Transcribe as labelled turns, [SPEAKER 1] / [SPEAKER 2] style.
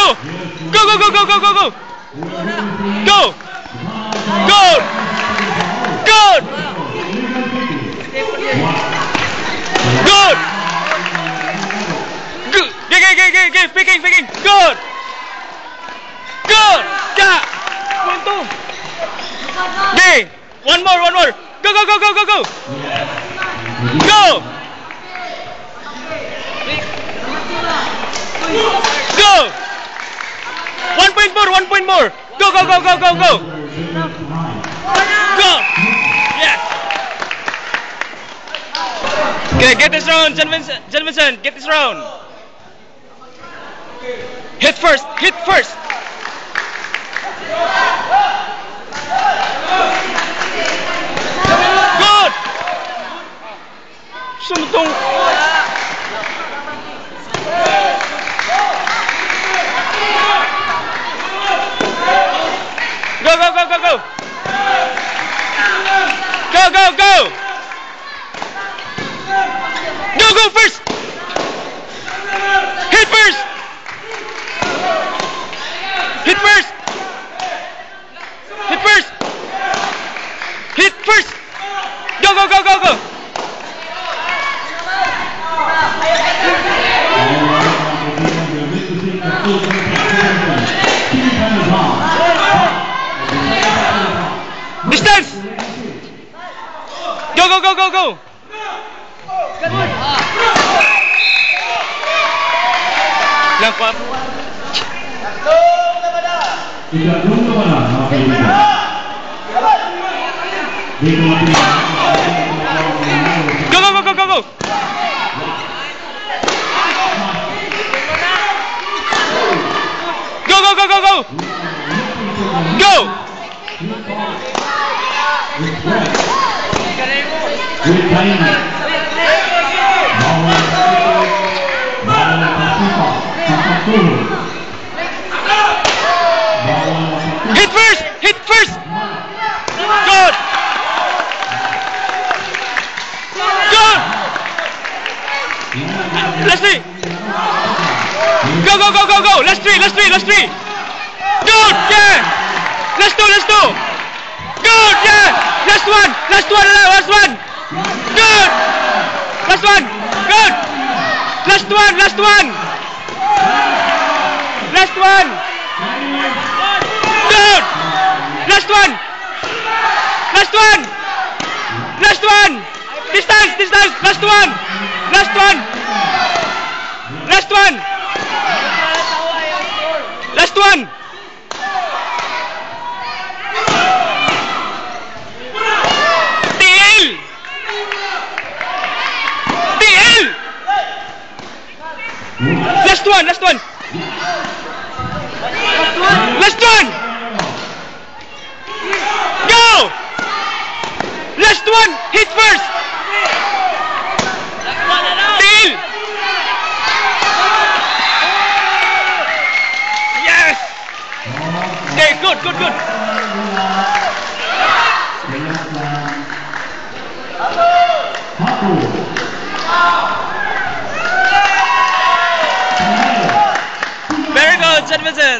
[SPEAKER 1] Go! Go, go, go, go, go, go, go! Go! Good! Good! Good! Good! Give! Picking! Good! Good! Yeah! 1, 2! Okay! One more! Go! Go! Go! 1 point more! Go! Go! Yes! Okay, get this round, Jenvinson, get this round. Hit first! Good! Sumutong. Go! Go first! Hit first! Go! Distance! Go! Lampak. Go! Go! Hit first! Good! Leslie! Go! Last three! Good! Yeah! Last two! Good! Yeah! Last one! Good! Last one! Good! Last one! Good! Last one! Distance! Last one! TL! Last one! Go! Last one! Hit first! TL! Yes! Okay, good. Very good, Jenvinson.